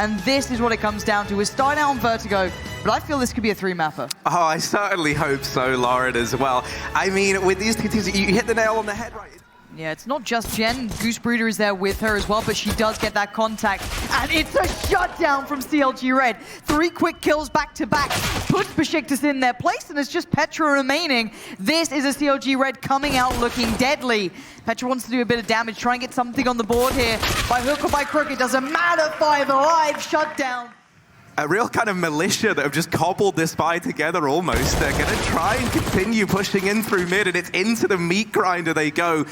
And this is what it comes down to. We're starting out on Vertigo, but I feel this could be a 3-mapper. Oh, I certainly hope so, Lauren, as well. I mean, with these two teams, you hit the nail on the head, right? Yeah, it's not just Jen. Goose Breeder is there with her as well, but she does get that contact. And it's a shutdown from CLG Red. 3 quick kills back to back. Puts BEŞİKTAŞ in their place, and it's just Petra remaining. This is a CLG Red coming out looking deadly. Petra wants to do a bit of damage, try and get something on the board here. By hook or by crook, it doesn't matter. 5 alive, shutdown. A real kind of militia that have just cobbled this buy together almost. They're going to try and continue pushing in through mid, and it's into the meat grinder they go.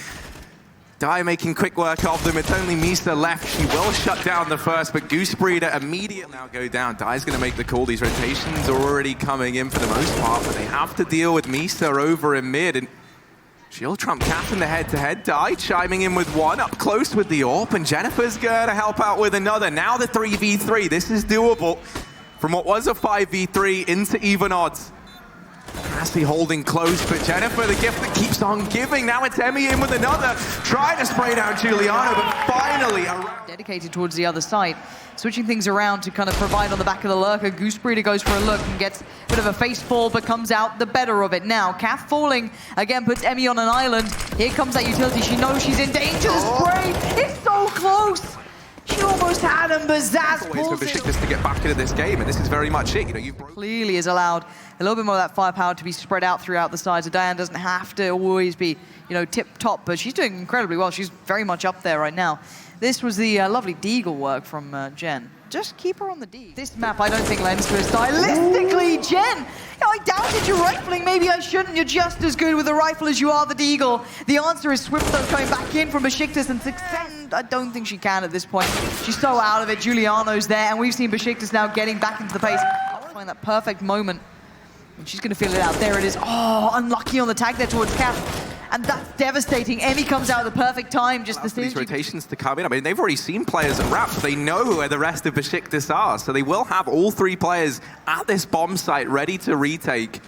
Die making quick work of them. It's only Misa left. She will shut down the first, but Goose Breeder immediately now go down. Die's going to make the call. These rotations are already coming in for the most part, but they have to deal with Misa over in mid, and she'll trump Kath in the head-to-head. Die chiming in with one, up close with the AWP, and Jennifer's going to help out with another. Now the 3v3. This is doable. From what was a 5v3 into even odds. Crassi holding close, but Jennifer, the gift that keeps on giving. Now it's Emmy in with another. Trying to spray down Giuliano, but finally around. Dedicated towards the other side. Switching things around to kind of provide on the back of the lurker. Goose Breeder goes for a look and gets a bit of a face fall, but comes out the better of it. Now, Kath falling, again puts Emmy on an island. Here comes that utility. She knows she's in danger. The spray, it's so close. She almost had him, but Zaz pulls for BEŞİKTAŞ to get back into this game, and this is very much it. You know, you've clearly is allowed a little bit more of that firepower to be spread out throughout the sides. So Diane doesn't have to always be, you know, tip-top, but she's doing incredibly well. She's very much up there right now. This was the lovely deagle work from Jen. Just keep her on the D. This map, I don't think lends to us. Stylistically, Jen, you know, I doubted your rifling. Maybe I shouldn't. You're just as good with a rifle as you are the deagle. The answer is Swift, though, coming back in from BEŞİKTAŞ and success. I don't think she can at this point. She's so out of it. Giuliano's there, and we've seen BEŞİKTAŞ now getting back into the pace. I'll find that perfect moment. And she's going to feel it out. There it is. Oh, unlucky on the tag there towards Kath. And that's devastating. Emmy comes out at the perfect time. Just the these rotations to come in. I mean, they've already seen players at Ramp. They know where the rest of BEŞİKTAŞ are. So they will have all 3 players at this bomb site ready to retake.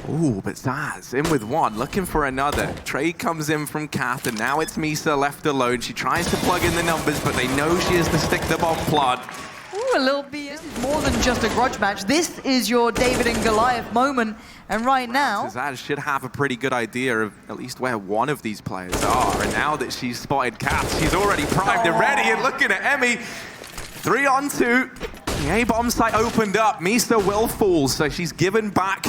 Ooh, but Zaz in with one, looking for another. Trade comes in from Kath, and now it's Misa left alone. She tries to plug in the numbers, but they know she has to stick the bomb plant. Ooh, a little bit more than just a grudge match. This is your David and Goliath moment. And right now, Zaz should have a pretty good idea of at least where one of these players are. And now that she's spotted Kath, she's already primed and ready. And looking at Emmy, 3 on 2. The A-bomb site opened up. Misa will fall, so she's given back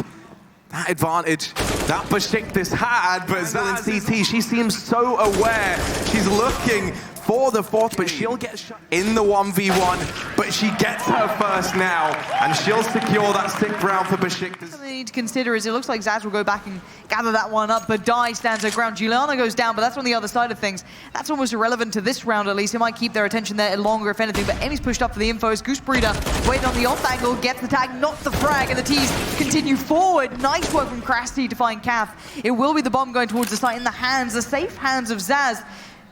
that advantage that BEŞİKTAŞ had. But Zaz in CT, she seems so aware. She's looking for the 4th, but she'll get shot in the 1v1, but she gets her first now, and she'll secure that 6th round for BEŞİKTAŞ. Something they need to consider is it looks like Zaz will go back and gather that one up, but Die stands her ground. Giuliano goes down, but that's on the other side of things. That's almost irrelevant to this round, at least. It might keep their attention there longer, if anything, but Emmy's pushed up for the info. As Goose Breeder waiting on the off angle, gets the tag, not the frag, and the T's continue forward. Nice work from Crasty to find Kath. It will be the bomb going towards the site in the hands, the safe hands of Zaz.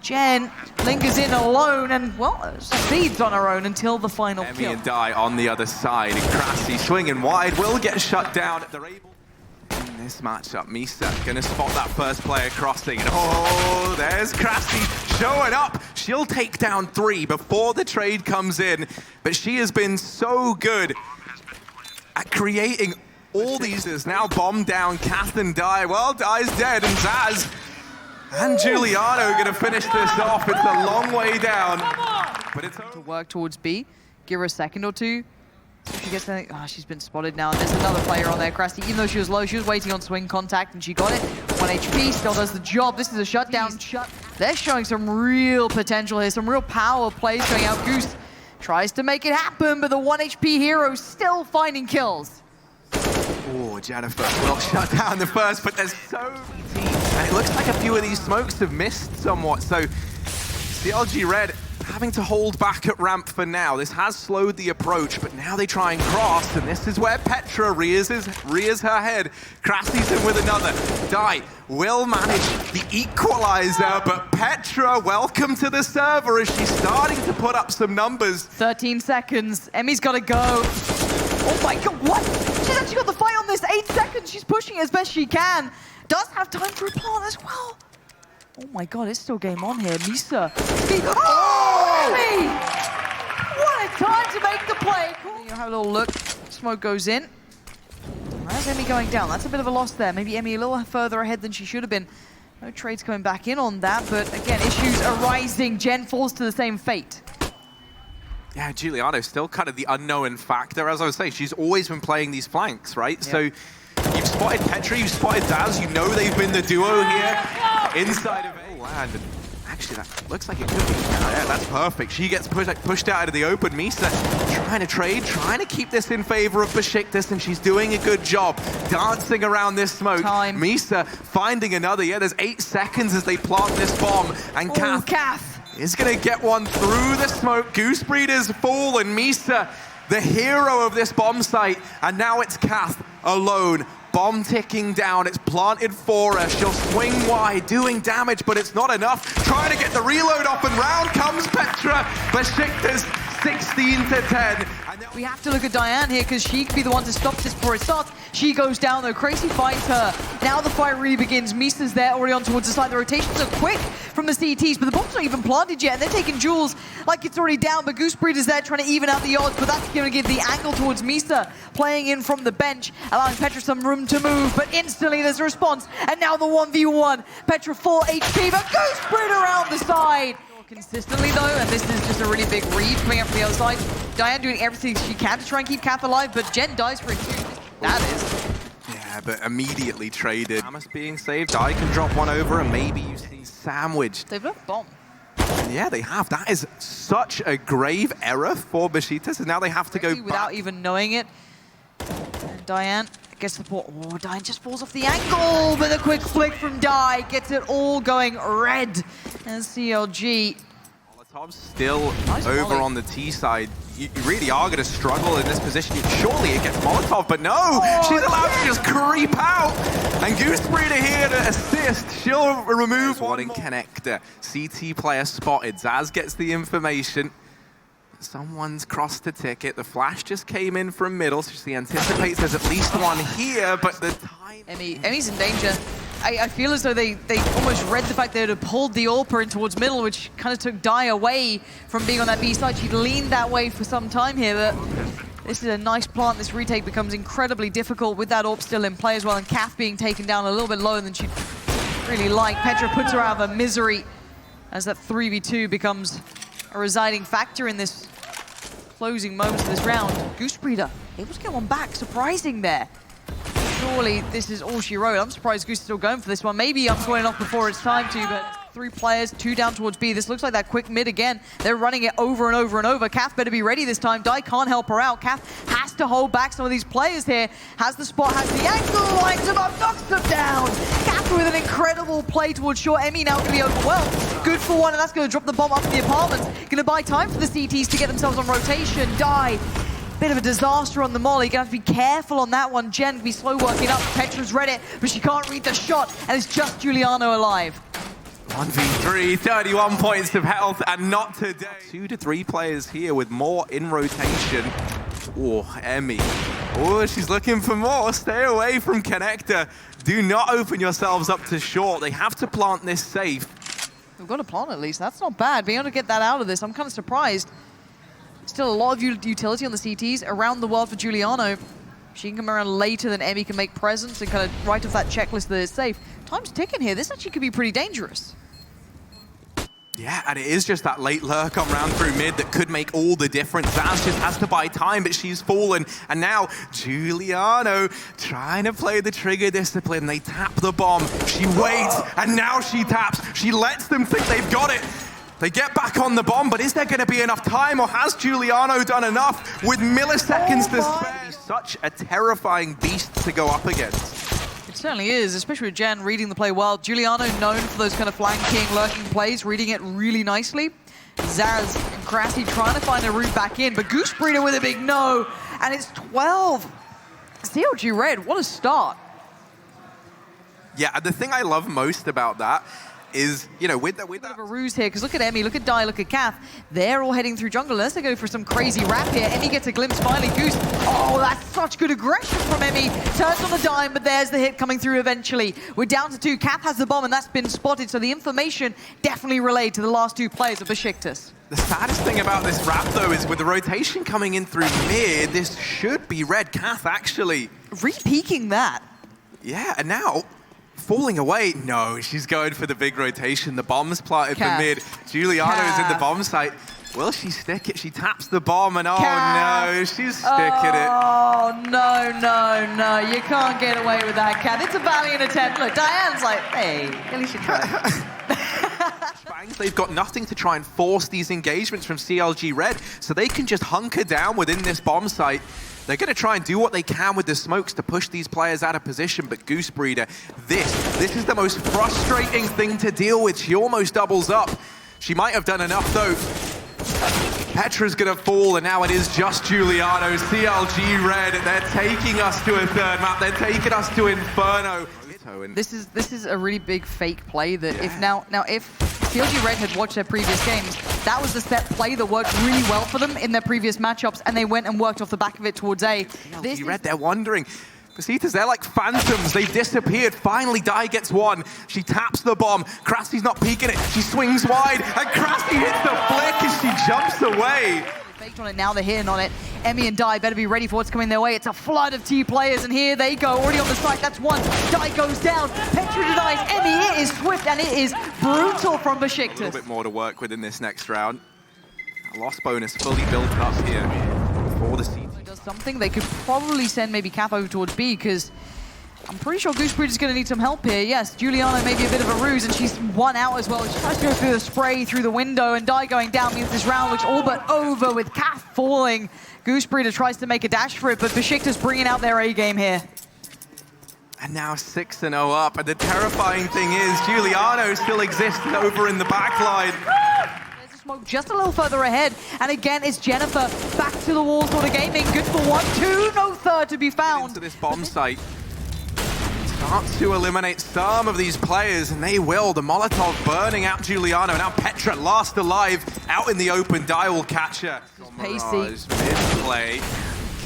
Jen lingers in alone and, well, speeds on her own until the final Emmy kill. and Die on the other side, and Crassi swinging wide will get shut down. They're able in this matchup. Misa gonna spot that first player crossing, and oh, there's Crassi showing up. She'll take down 3 before the trade comes in, but she has been so good at creating all these. Is now bomb down Kath and Die. Well, Die's dead, and Zaz and Giuliano going to finish this off. It's a long way down, but it's to work towards B. Give her a second or two. See if she gets anything. Oh, she's been spotted now. There's another player on there, Crasty. Even though she was low, she was waiting on swing contact, and she got it. 1 HP, still does the job. This is a shutdown. They're showing some real potential here, some real power plays going out. Goose tries to make it happen, but the 1 HP hero still finding kills. Oh, Jennifer will shut down the first, but there's so many teams, and it looks like a few of these smokes have missed somewhat. So CLG Red having to hold back at ramp for now. This has slowed the approach, but now they try and cross, and this is where Petra rears her head. Crassi's in with another. Die will manage the equalizer, but Petra, welcome to the server as she's starting to put up some numbers. 13 seconds. Emmy's got to go. Oh my god, what? She's actually got the fight on this. 8 seconds. She's pushing it as best she can. Does have time to replant as well. Oh my god, it's still game on here. Misa. Oh! Emmy! What a time to make the play. You have a little look. Smoke goes in. That's Emmy going down. That's a bit of a loss there. Maybe Emmy a little further ahead than she should have been. No trades coming back in on that, but again, issues arising. Jen falls to the same fate. Yeah, Giuliano's still kind of the unknown factor. As I was saying, she's always been playing these flanks, right? Yep. So you've spotted Petra, you've spotted Daz. You know they've been the duo here inside of A land. And actually, that looks like it could be. Yeah, that's perfect. She gets pushed out into the open. Misa trying to trade, trying to keep this in favor of BEŞİKTAŞ, and she's doing a good job dancing around this smoke. Misa finding another. Yeah, there's 8 seconds as they plant this bomb. And Kath is going to get one through the smoke. Goose Breeder's fallen. Misa, the hero of this bomb site. And now it's Kath alone. Bomb ticking down. It's planted for her. She'll swing wide, doing damage, but it's not enough. Trying to get the reload off, and round comes Petra. BEŞİKTAŞ 16-10. We have to look at Diane here because she could be the one to stop this before it starts. She goes down though. Crazy finds her. Now the fight really begins. Misa's there already on towards the side. The rotations are quick from the CTs, but the bomb's not even planted yet. And they're taking Jules like it's already down, but Goose Breeder's there trying to even out the odds, but that's going to give the angle towards Misa, playing in from the bench, allowing Petra some room to move, but instantly there's a response, and now the 1v1. Petra full HP, but Goose Breeder around the side. Consistently though, and this is just a really big read coming up from the other side. Diane doing everything she can to try and keep Kath alive, but Jen dies for it too. That is. Yeah, but immediately traded. Samus being saved. I can drop one over, and maybe you see sandwiched. They've left bomb. Yeah, they have. That is such a grave error for BEŞİKTAŞ, and now they have to go without even knowing it. And Diane gets the port. Oh, Diane just falls off the angle, but a quick flick from Di gets it all going red. And CLG. Molotov's still over on the T side. You really are going to struggle in this position. Surely it gets Molotov, but no! She's allowed to just creep out! And Goose Breeder here to assist. She'll remove one in connector. CT player spotted. Zaz gets the information. Someone's crossed the ticket. The flash just came in from middle, so she anticipates there's at least one here, but the time... Emmy's in danger. I feel as though they almost read the fact they would have pulled the AWPer in towards middle, which kind of took Di away from being on that B side. She'd leaned that way for some time here, but this is a nice plant. This retake becomes incredibly difficult with that AWP still in play as well, and Kath being taken down a little bit lower than she'd really like. Petra puts her out of her misery as that 3v2 becomes a residing factor in this closing moments of this round. Goose Breeder able to get one back, surprising there. Surely this is all she wrote. I'm surprised Goose is still going for this one. Maybe I'm scoring off before it's time to, but 3 players, 2 down towards B. This looks like that quick mid again. They're running it over and over and over. Kath better be ready this time. Di can't help her out. Kath has to hold back some of these players here. Has the spot, has the angle, lines them up, knocks them down. Kath with an incredible play towards short. Emmy now going to be overwhelmed. Good for one, and that's going to drop the bomb up in the apartments. Going to buy time for the CTs to get themselves on rotation. Di. Bit of a disaster on the molly. Gonna have to be careful on that one. Jen can be slow working up. Petra's read it, but she can't read the shot, and it's just Giuliano alive. 1v3, 31 points of health, and not today. 2 to 3 players here with more in rotation. Oh, Emmy. Oh, she's looking for more. Stay away from connector. Do not open yourselves up to short. They have to plant this safe. We've got a plant at least. That's not bad. Being able to get that out of this, I'm kind of surprised. Still a lot of utility on the CTs around the world for Giuliano. She can come around later than Emmy can make presence and kind of write off that checklist that is safe. Time's ticking here. This actually could be pretty dangerous. Yeah, and it is just that late lurk on round through mid that could make all the difference. Zaz just has to buy time, but she's fallen. And now Giuliano trying to play the trigger discipline. They tap the bomb. She waits, and now she taps. She lets them think they've got it. They get back on the bomb, but is there going to be enough time, or has Giuliano done enough with milliseconds to spare? Such a terrifying beast to go up against. It certainly is, especially with Jen reading the play well. Giuliano known for those kind of flanking, lurking plays, reading it really nicely. Zaz and Grassy trying to find a route back in, but Goose Breeder with a big no, and it's 12. CLG red, what a start. Yeah, the thing I love most about that is, you know, with that. Bit of a ruse here, because look at Emmy, look at Dai, look at Kath. They're all heading through jungle. Unless they go for some crazy wrap here. Emmy gets a glimpse finally. Goose. Oh, that's such good aggression from Emmy. Turns on the dime, but there's the hit coming through eventually. We're down to 2. Kath has the bomb, and that's been spotted. So the information definitely relayed to the last 2 players of BEŞİKTAŞ. The saddest thing about this wrap, though, is with the rotation coming in through mid, this should be red. Kath actually Re-peeking that. Yeah, and now falling away. No, she's going for the big rotation. The bomb's planted for mid. Giuliano's in the bomb site. Will she stick it? She taps the bomb, and oh no, she's sticking it. Oh, no. You can't get away with that, Kath. It's a valiant attempt. Look, Diane's like, hey, at least you tried. They've got nothing to try and force these engagements from CLG Red, so they can just hunker down within this bomb site. They're going to try and do what they can with the smokes to push these players out of position, but Goose Breeder, this is the most frustrating thing to deal with. She almost doubles up. She might have done enough, though. Petra's going to fall, and now it is just Giuliano. CLG Red, they're taking us to a third map. They're taking us to Inferno. This is a really big fake play that if CLG Red had watched their previous games, that was the set play that worked really well for them in their previous matchups, and they went and worked off the back of it towards A. CLG Red, they're wondering. Besitas, they're like phantoms. They've disappeared. Finally, Dai gets one. She taps the bomb. Krassi's not peeking it. She swings wide, and Krassi hits the flick as she jumps away. Faked on it, now they're hitting on it. Emmy and Dai better be ready for what's coming their way. It's a flood of T players, and here they go. Already on the site, that's one. Dai goes down. Petra denies Emmy. It is swift, and it is brutal from BEŞİKTAŞ. A little bit more to work with in this next round. A loss bonus fully built up here for the CT. Does something, they could probably send maybe Cap over towards B, because I'm pretty sure Goose Breeder's going to need some help here. Yes, Giuliano may be a bit of a ruse, and she's one out as well. She tries to go through the spray through the window, and Dai going down means this round looks all but over with Kath falling. Goose Breeder tries to make a dash for it, but BEŞİKTAŞ bringing out their A game here. And now 6-0 up, and the terrifying thing is Giuliano still exists over in the back line. There's a smoke just a little further ahead, and again it's Jennifer back to the wall sort of gaming. Good for 1-2, no third to be found. Into this bomb site. Start to eliminate some of these players, and they will. The Molotov burning out Giuliano. Now Petra last alive out in the open. Dai will catch her. Pacey. Mid-play.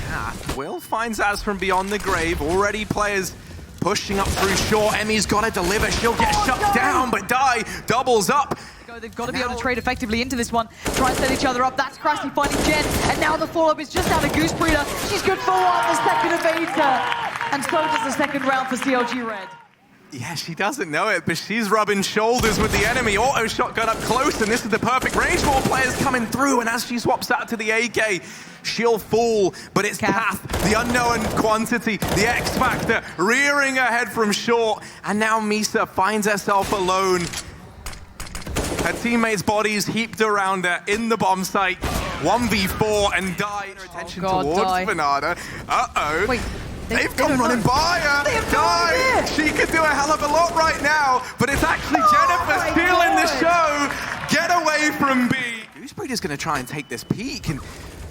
Kath will find Zaz from beyond the grave. Already players pushing up through short. Emmy's got to deliver. She'll get shut down, but Dai doubles up. They've got to be able to trade effectively into this one. Try and set each other up. That's Krassi finding Jen. And now the follow-up is just out of Goose Breeder. She's good for one. The second evades her. And so does the second round for CLG Red. Yeah, she doesn't know it, but she's rubbing shoulders with the enemy. Auto shotgun up close, and this is the perfect range. More players coming through, and as she swaps out to the AK, she'll fall. But it's Kath, the unknown quantity, the X Factor, rearing her head from short. And now Misa finds herself alone. Her teammates' bodies heaped around her in the bomb site. 1v4, and Dai her attention towards Vanada. Uh-oh. Wait. They've gone running by her. Dai, she could do a hell of a lot right now, but it's actually Jennifer stealing the show. Get away from B. Goose Breeder's going to try and take this peek, and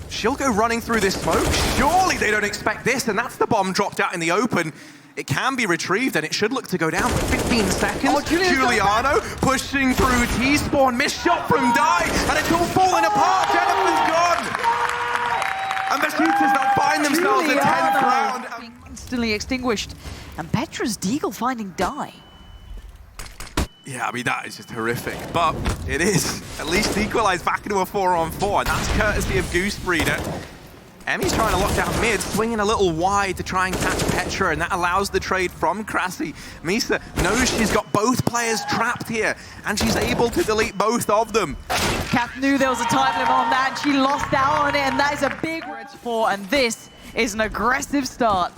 she'll go running through this smoke. Surely they don't expect this, and that's the bomb dropped out in the open. It can be retrieved, and it should look to go down for 15 seconds. Giuliano pushing through T-spawn. Missed shot from Dai, and it's all falling apart. Jennifer's gone. And BEŞİKTAŞ, they'll find themselves at 10th round. Being instantly extinguished. And Petra's Deagle finding Dai. Yeah, I mean, that is just horrific. But it is at least equalized back into a 4-on-4. And that's courtesy of Goose Breeder. Emmy's trying to lock down mid, swinging a little wide to try and catch Petra, and that allows the trade from Krassi. Misa knows she's got both players trapped here, and she's able to delete both of them. Kath knew there was a time limit on that, and she lost out on it, and that is a big red for, and this is an aggressive start.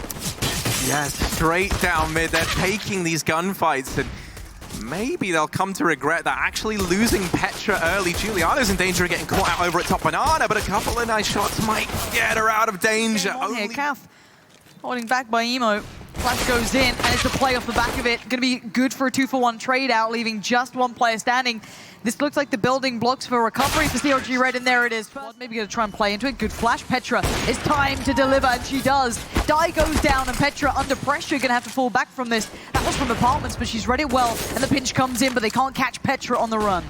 Yes, straight down mid. They're taking these gunfights, and maybe they'll come to regret that. Actually losing Petra early. Giuliano's in danger of getting caught out over at top Banana, but a couple of nice shots might get her out of danger. Here, Kath holding back by Emo. Flash goes in, and it's a play off the back of it. Going to be good for a 2-for-1 trade out, leaving just one player standing. This looks like the building blocks for recovery for CLG Red, and there it is. Maybe going to try and play into it. Good flash. Petra, it's time to deliver, and she does. Die goes down, and Petra under pressure, going to have to fall back from this. That was from Apartments, but she's read it well, and the pinch comes in, but they can't catch Petra on the run.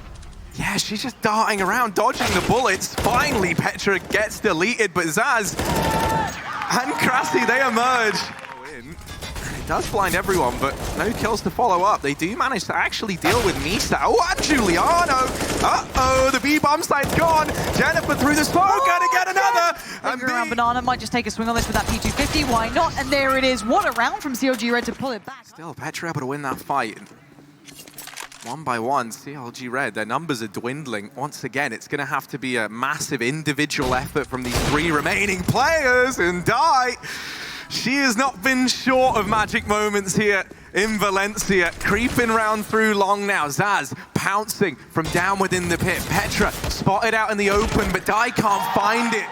Yeah, she's just darting around, dodging the bullets. Finally, Petra gets deleted, but Zaz and Krasi, they emerge. It does blind everyone, but no kills to follow up. They do manage to actually deal with Misa. Oh, and Giuliano. Uh-oh, the B-bomb site's gone. Jennifer through the smoke, gonna get another. And around Banana might just take a swing on this with that P250. Why not? And there it is. What a round from CLG Red to pull it back. Still, Petra able to win that fight. One by one, CLG Red, their numbers are dwindling. Once again, it's going to have to be a massive individual effort from these three remaining players. And Die, she has not been short of magic moments here in Valencia. Creeping round through long now. Zaz pouncing from down within the pit. Petra spotted out in the open, but Die can't find it.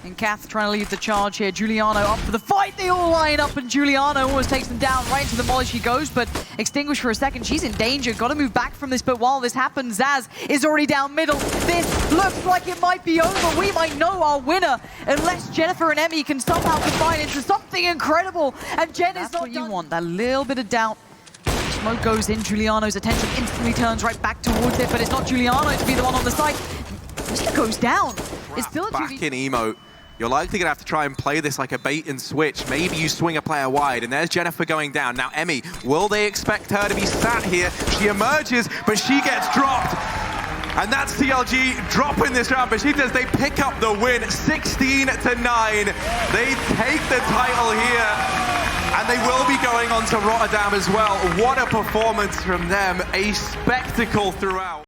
And Kath trying to lead the charge here. Giuliano up for the fight. They all line up, and Giuliano almost takes them down. Right into the molly she goes, but extinguished for a second. She's in danger. Got to move back from this, but while this happens, Zaz is already down middle. This looks like it might be over. We might know our winner unless Jennifer and Emmy can somehow combine into something incredible. And Jen is not what you want. That little bit of doubt. Smoke goes in. Giuliano's attention instantly turns right back towards it, but it's not Giuliano to be the one on the side. Mr. goes down. It's still a back in emote. You're likely going to have to try and play this like a bait and switch. Maybe you swing a player wide, and there's Jennifer going down. Now, Emmy, will they expect her to be sat here? She emerges, but she gets dropped. And that's CLG dropping this round, but she does. They pick up the win, 16-9. They take the title here, and they will be going on to Rotterdam as well. What a performance from them, a spectacle throughout.